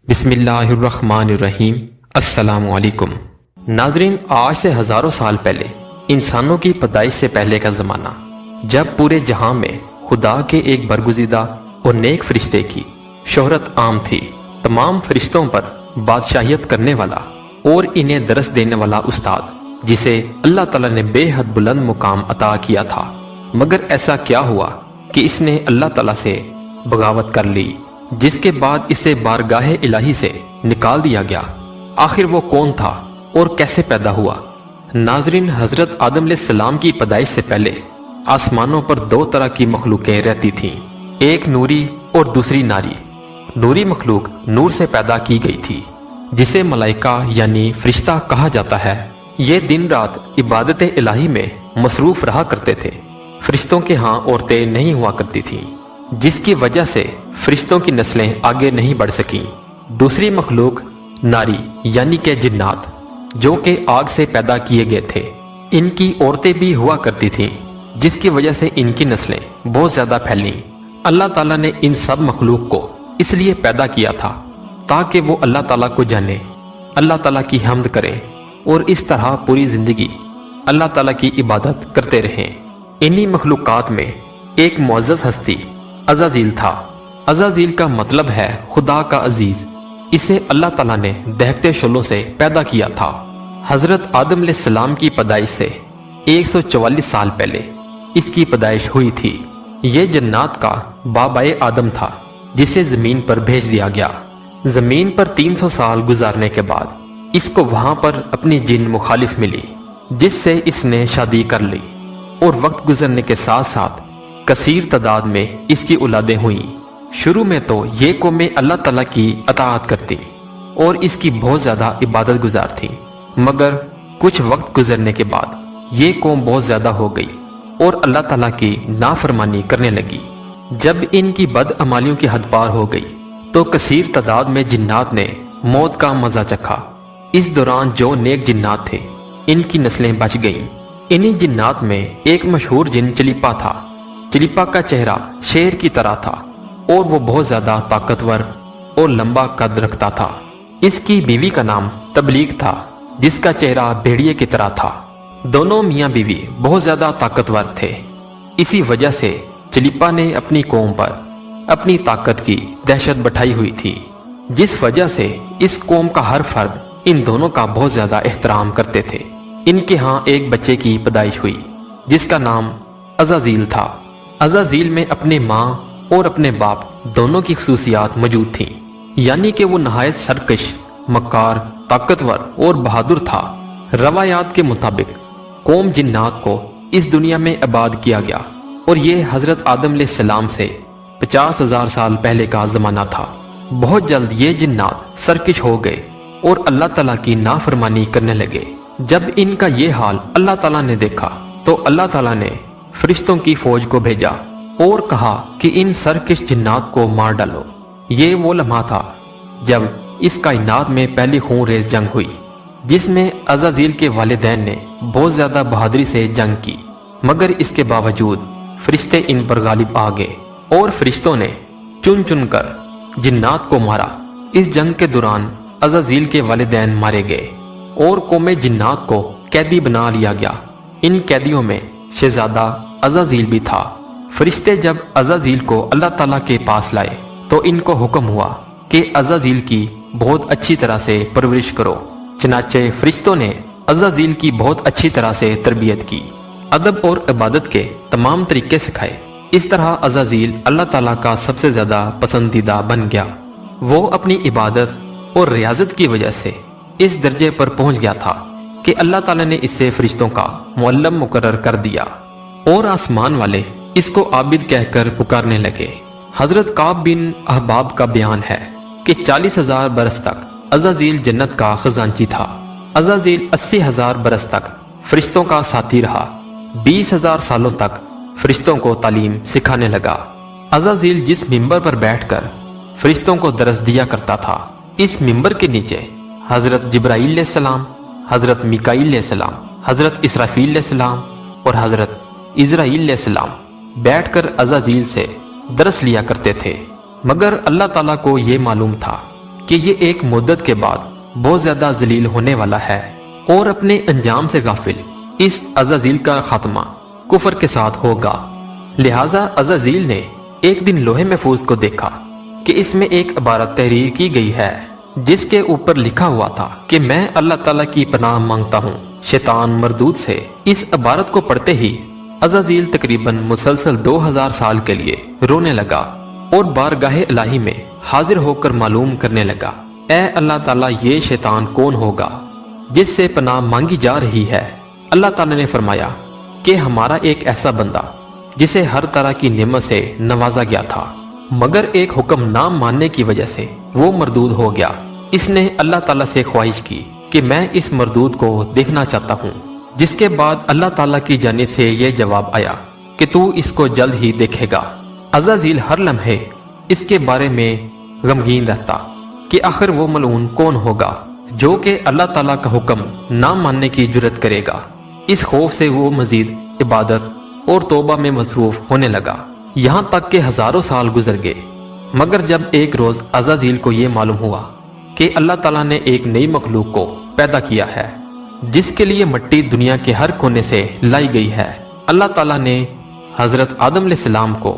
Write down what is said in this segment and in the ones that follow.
بسم اللہ الرحمن الرحیم۔ السلام علیکم ناظرین، آج سے ہزاروں سال پہلے انسانوں کی پیدائش سے پہلے کا زمانہ، جب پورے جہاں میں خدا کے ایک برگزیدہ اور نیک فرشتے کی شہرت عام تھی، تمام فرشتوں پر بادشاہیت کرنے والا اور انہیں درس دینے والا استاد، جسے اللہ تعالیٰ نے بے حد بلند مقام عطا کیا تھا، مگر ایسا کیا ہوا کہ اس نے اللہ تعالیٰ سے بغاوت کر لی، جس کے بعد اسے بارگاہ الہی سے نکال دیا گیا۔ آخر وہ کون تھا اور کیسے پیدا ہوا؟ ناظرین، حضرت آدم علیہ السلام کی پیدائش سے پہلے آسمانوں پر دو طرح کی مخلوقیں رہتی تھیں، ایک نوری اور دوسری ناری۔ نوری مخلوق نور سے پیدا کی گئی تھی، جسے ملائکہ یعنی فرشتہ کہا جاتا ہے۔ یہ دن رات عبادت الہی میں مصروف رہا کرتے تھے۔ فرشتوں کے ہاں عورتیں نہیں ہوا کرتی تھیں، جس کی وجہ سے فرشتوں کی نسلیں آگے نہیں بڑھ سکیں۔ دوسری مخلوق ناری یعنی کہ جنات، جو کہ آگ سے پیدا کیے گئے تھے، ان کی عورتیں بھی ہوا کرتی تھیں، جس کی وجہ سے ان کی نسلیں بہت زیادہ پھیلیں۔ اللہ تعالیٰ نے ان سب مخلوق کو اس لیے پیدا کیا تھا تاکہ وہ اللہ تعالیٰ کو جانے، اللہ تعالیٰ کی حمد کریں اور اس طرح پوری زندگی اللہ تعالیٰ کی عبادت کرتے رہیں۔ انہی مخلوقات میں ایک معزز ہستی عزازیل تھا۔ عزازیل کا مطلب ہے خدا کا عزیز۔ اسے اللہ تعالیٰ نے دہکتے شعلوں سے پیدا کیا تھا۔ حضرت آدم علیہ السلام کی پیدائش سے 144 سال پہلے اس کی پیدائش ہوئی تھی۔ یہ جنات کا بابائے آدم تھا، جسے زمین پر بھیج دیا گیا۔ زمین پر 300 سال گزارنے کے بعد اس کو وہاں پر اپنی جن مخالف ملی، جس سے اس نے شادی کر لی، اور وقت گزرنے کے ساتھ ساتھ کثیر تعداد میں اس کی اولادیں ہوئیں۔ شروع میں تو یہ قومیں اللہ تعالیٰ کی اطاعت کرتی اور اس کی بہت زیادہ عبادت گزار تھی، مگر کچھ وقت گزرنے کے بعد یہ قوم بہت زیادہ ہو گئی اور اللہ تعالیٰ کی نافرمانی کرنے لگی۔ جب ان کی بدعمالیوں کی حد پار ہو گئی تو کثیر تعداد میں جنات نے موت کا مزہ چکھا۔ اس دوران جو نیک جنات تھے، ان کی نسلیں بچ گئیں۔ انہی جنات میں ایک مشہور جن چلیپا تھا۔ چلیپا کا چہرہ شیر کی طرح تھا اور وہ بہت زیادہ طاقتور اور لمبا قد رکھتا تھا۔ اس کی بیوی کا نام تبلیغ تھا، جس کا چہرہ بھیڑیے کی طرح تھا۔ دونوں میاں بیوی بہت زیادہ طاقتور تھے۔ اسی وجہ سے چلیپا نے اپنی قوم پر اپنی طاقت کی دہشت بٹھائی ہوئی تھی، جس وجہ سے اس قوم کا ہر فرد ان دونوں کا بہت زیادہ احترام کرتے تھے۔ ان کے ہاں ایک بچے کی پیدائش ہوئی، جس کا نام عزازیل تھا۔ عزازیل میں اپنے ماں اور اپنے باپ دونوں کی خصوصیات موجود تھیں، یعنی کہ وہ نہایت سرکش، مکار، طاقتور اور بہادر تھا۔ روایات کے مطابق قوم جنات کو اس دنیا میں آباد کیا گیا، اور یہ حضرت آدم علیہ السلام سے 50,000 سال پہلے کا زمانہ تھا۔ بہت جلد یہ جنات سرکش ہو گئے اور اللہ تعالیٰ کی نافرمانی کرنے لگے۔ جب ان کا یہ حال اللہ تعالیٰ نے دیکھا تو اللہ تعالیٰ نے فرشتوں کی فوج کو بھیجا اور کہا کہ ان سرکش جنات کو مار ڈالو۔ یہ وہ لمحہ تھا جب اس کائنات میں پہلی خون ریز جنگ ہوئی، جس میں عزازیل کے والدین نے بہت زیادہ بہادری سے جنگ کی، مگر اس کے باوجود فرشتے ان پر غالب آ گئے اور فرشتوں نے چن چن کر جنات کو مارا۔ اس جنگ کے دوران عزازیل کے والدین مارے گئے اور قوم جنات کو قیدی بنا لیا گیا۔ ان قیدیوں میں شہزادہ عزازیل بھی تھا۔ فرشتے جب عزازیل کو اللہ تعالیٰ کے پاس لائے تو ان کو حکم ہوا کہ عزازیل کی بہت اچھی طرح سے پرورش کرو۔ چنانچہ فرشتوں نے عزازیل کی بہت اچھی طرح سے تربیت کی، ادب اور عبادت کے تمام طریقے سکھائے۔ اس طرح عزازیل اللہ تعالیٰ کا سب سے زیادہ پسندیدہ بن گیا۔ وہ اپنی عبادت اور ریاضت کی وجہ سے اس درجے پر پہنچ گیا تھا کہ اللہ تعالیٰ نے اس سے فرشتوں کا معلم مقرر کر دیا، اور آسمان والے اس کو عابد کہہ کر پکارنے لگے۔ حضرت کعب بن احباب کا بیان ہے کہ 40,000 برس تک عزازیل جنت کا خزانچی تھا۔ عزازیل 80,000 برس تک فرشتوں کا ساتھی رہا۔ 20,000 سالوں تک فرشتوں کو تعلیم سکھانے لگا۔ عزازیل جس ممبر پر بیٹھ کر فرشتوں کو درس دیا کرتا تھا، اس ممبر کے نیچے حضرت جبرائیل علیہ السلام، حضرت میکائیل علیہ السلام، حضرت اسرافیل علیہ السلام اور حضرت عزرائیل علیہ السلام بیٹھ کر عزازیل سے درس لیا کرتے تھے، مگر اللہ تعالیٰ کو یہ معلوم تھا کہ یہ ایک مدت کے بعد بہت زیادہ ذلیل ہونے والا ہے اور اپنے انجام سے غافل اس عزازیل کا خاتمہ کفر کے ساتھ ہوگا۔ لہٰذا عزازیل نے ایک دن لوہے محفوظ کو دیکھا کہ اس میں ایک عبارت تحریر کی گئی ہے جس کے اوپر لکھا ہوا تھا کہ میں اللہ تعالیٰ کی پناہ مانگتا ہوں شیطان مردود سے۔ اس عبارت کو پڑھتے ہی عزازیل تقریباً مسلسل 2000 سال کے لیے رونے لگا اور بارگاہ الہی میں حاضر ہو کر معلوم کرنے لگا، اے اللہ تعالیٰ یہ شیطان کون ہوگا جس سے پناہ مانگی جا رہی ہے؟ اللہ تعالیٰ نے فرمایا کہ ہمارا ایک ایسا بندہ جسے ہر طرح کی نعمت سے نوازا گیا تھا، مگر ایک حکم نہ ماننے کی وجہ سے وہ مردود ہو گیا۔ اس نے اللہ تعالیٰ سے خواہش کی کہ میں اس مردود کو دیکھنا چاہتا ہوں، جس کے بعد اللہ تعالیٰ کی جانب سے یہ جواب آیا کہ تو اس کو جلد ہی دیکھے گا۔ عزازیل ہر لمحے اس کے بارے میں غمگین رہتا کہ آخر وہ ملعون کون ہوگا جو کہ اللہ تعالیٰ کا حکم نہ ماننے کی جرت کرے گا۔ اس خوف سے وہ مزید عبادت اور توبہ میں مصروف ہونے لگا، یہاں تک کہ ہزاروں سال گزر گئے۔ مگر جب ایک روز عزازیل کو یہ معلوم ہوا کہ اللہ تعالیٰ نے ایک نئی مخلوق کو پیدا کیا ہے جس کے لیے مٹی دنیا کے ہر کونے سے لائی گئی ہے، اللہ تعالیٰ نے حضرت آدم علیہ السلام کو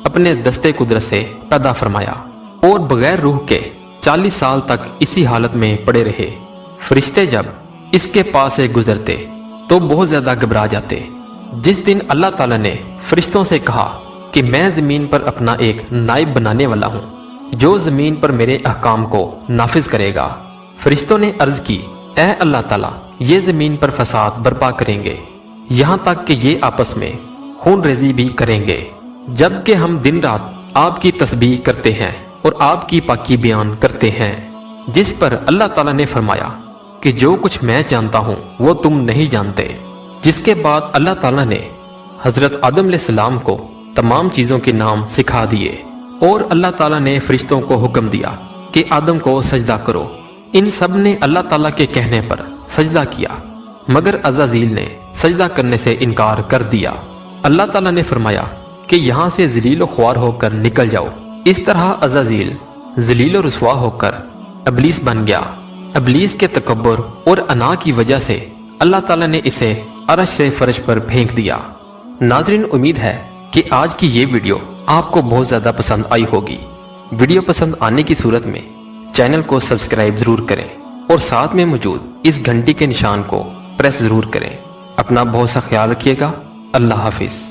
اپنے دستے قدرت سے پیدا فرمایا اور بغیر روح کے 40 سال تک اسی حالت میں پڑے رہے۔ فرشتے جب اس کے پاس سے گزرتے تو بہت زیادہ گھبرا جاتے۔ جس دن اللہ تعالیٰ نے فرشتوں سے کہا کہ میں زمین پر اپنا ایک نائب بنانے والا ہوں جو زمین پر میرے احکام کو نافذ کرے گا، فرشتوں نے عرض کی، اے اللہ تعالیٰ یہ زمین پر فساد برپا کریں گے، یہاں تک کہ یہ آپس میں خون ریزی بھی کریں گے، جبکہ ہم دن رات آپ کی تسبیح کرتے ہیں اور آپ کی پاکی بیان کرتے ہیں۔ جس پر اللہ تعالیٰ نے فرمایا کہ جو کچھ میں جانتا ہوں وہ تم نہیں جانتے۔ جس کے بعد اللہ تعالیٰ نے حضرت آدم علیہ السلام کو تمام چیزوں کے نام سکھا دیے اور اللہ تعالیٰ نے فرشتوں کو حکم دیا کہ آدم کو سجدہ کرو۔ ان سب نے اللہ تعالیٰ کے کہنے پر سجدہ کیا، مگر عزازیل نے سجدہ کرنے سے انکار کر دیا۔ اللہ تعالیٰ نے فرمایا کہ یہاں سے ذلیل و خوار ہو کر نکل جاؤ۔ اس طرح عزازیل ذلیل و رسوا ہو کر ابلیس بن گیا۔ ابلیس کے تکبر اور انا کی وجہ سے اللہ تعالیٰ نے اسے عرش سے فرش پر پھینک دیا۔ ناظرین، امید ہے کہ آج کی یہ ویڈیو آپ کو بہت زیادہ پسند آئی ہوگی۔ ویڈیو پسند آنے کی صورت میں چینل کو سبسکرائب ضرور کریں اور ساتھ میں موجود اس گھنٹی کے نشان کو پریس ضرور کریں۔ اپنا بہت سا خیال رکھیے گا۔ اللہ حافظ۔